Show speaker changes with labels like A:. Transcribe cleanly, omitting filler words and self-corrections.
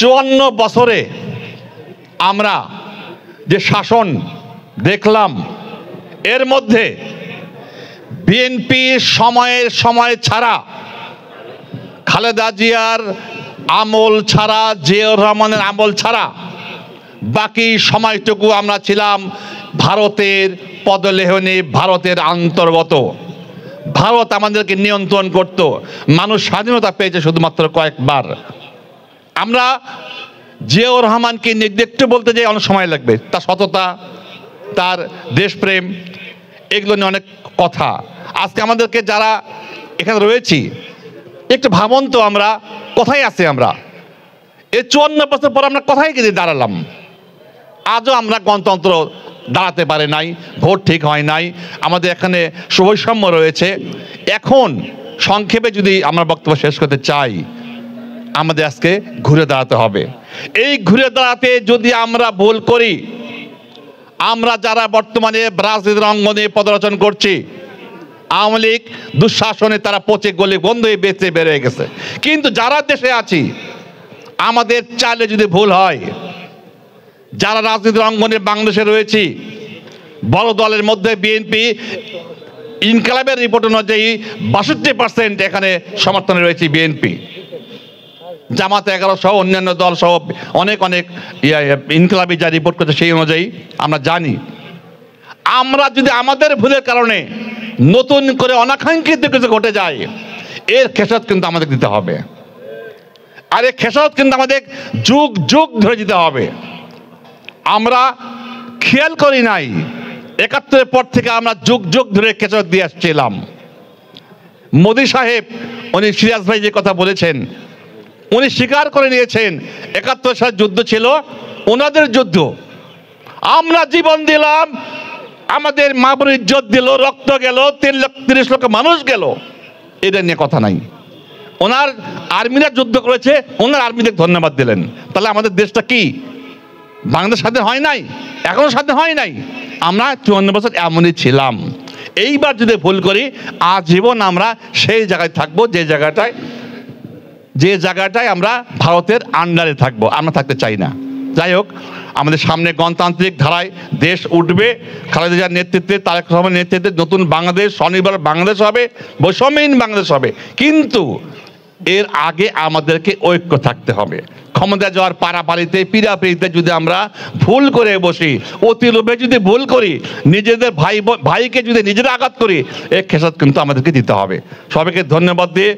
A: 54 বছরে আমরা যে শাসন দেখলাম, এর মধ্যে বিএনপি সময় ছাড়া, খালেদা জিয়ার আমল ছাড়া, জিয়াউর রহমানের আমল ছাড়া বাকি সময়টুকু আমরা ছিলাম ভারতের পদলেহনে, ভারতের অন্তর্গত। ভারত আমাদেরকে নিয়ন্ত্রণ করত। মানুষ স্বাধীনতা পেয়েছে শুধুমাত্র কয়েকবার। আমরা জিয়াউর রহমানকে একটু বলতে যাই অনেক সময় লাগবে। তার সততা, তার দেশপ্রেম, এগুলো নিয়ে অনেক কথা। আজকে আমাদেরকে যারা এখানে রয়েছি একটু ভাবুন তো, আমরা কোথায় আছি? আমরা এই 54 বছর পর আমরা কোথায় গিয়ে দাঁড়ালাম? আজও আমরা গণতন্ত্র দাঁড়াতে পারে নাই, ভোট ঠিক হয় নাই, আমাদের এখানে বৈষম্য রয়েছে। এখন সংক্ষেপে যদি আমরা বক্তব্য শেষ করতে চাই, আমাদের আজকে ঘুরে দাঁড়াতে হবে। এই ঘুরে দাঁড়াতে যদি আমরা ভুল করি, আমরা যারা বর্তমানে রাজনীতির অঙ্গনে পদরচন করছি, আওয়ামী লীগ দুঃশাসনে তারা পচে গলে গন্ধ হয়ে বেঁচে বেড়ে গেছে, কিন্তু যারা দেশে আছি আমাদের চালে যদি ভুল হয়, যারা রাজনীতির অঙ্গনে বাংলাদেশে রয়েছি, বড় দলের মধ্যে বিএনপি ইনকালাবের রিপোর্ট অনুযায়ী 62% এখানে সমর্থনে রয়েছে বিএনপি, জামাত 11 সহ অন্যান্য দল সহ অনেক ইনকালাবি যা রিপোর্ট করছে সেই অনুযায়ী আমরা জানি। আমরা যদি আমাদের ভুলের কারণে নতুন করে অনাকাঙ্ক্ষিত কিছু ঘটে যায়, এর খেসারত কিন্তু আমাদের দিতে হবে। আর এই খেসারত কিন্তু আমাদের যুগ যুগ ধরে দিতে হবে। আমরা খেয়াল করি নাই 71-এর পর থেকে আমরা যুগ যুগ ধরে খেসারত দিয়ে আসছিলাম। মোদি সাহেব, উনি সিরাজ ভাই যে কথা বলেছেন, উনি স্বীকার করে নিয়েছেন 71 সালের যুদ্ধ ছিল ওনাদের যুদ্ধ। আমরা জীবন দিলাম, আমাদের মা বোনের ইজ্জত দিল, রক্ত গেল, 30 লক্ষ মানুষ গেল, এটা নিয়ে কথা নাই। ওনার আর্মিরা যুদ্ধ করেছে, ওনার আর্মিদের ধন্যবাদ দিলেন। তাহলে আমাদের দেশটা কি বাংলাদেশ স্বাধীন হয় নাই? এখনো স্বাধীন হয় নাই। আমরা 54 বছর এমনই ছিলাম। এইবার যদি ভুল করি, আজীবন আমরা সেই জায়গায় থাকবো যে জায়গাটায় আমরা ভারতের আন্ডারে থাকবো। আমরা থাকতে চাই না। যাই হোক, আমাদের সামনে গণতান্ত্রিক ধারায় দেশ উঠবে। খালেদা জিয়ার নেতৃত্বে, তারেক রহমানের নেতৃত্বে নতুন বাংলাদেশ, স্বনির্ভর বাংলাদেশ হবে, বৈষম্যহীন বাংলাদেশ হবে। কিন্তু এর আগে আমাদেরকে ঐক্য থাকতে হবে। ক্ষমতা যাওয়ার পারাপারিতে, পিড়াপিড়িতে যদি আমরা ভুল করে বসি, অতি লোভে যদি ভুল করি, নিজেদের ভাইকে যদি নিজেরা আঘাত করি, এর খেসারত কিন্তু আমাদেরকে দিতে হবে। সবাইকে ধন্যবাদ দিয়ে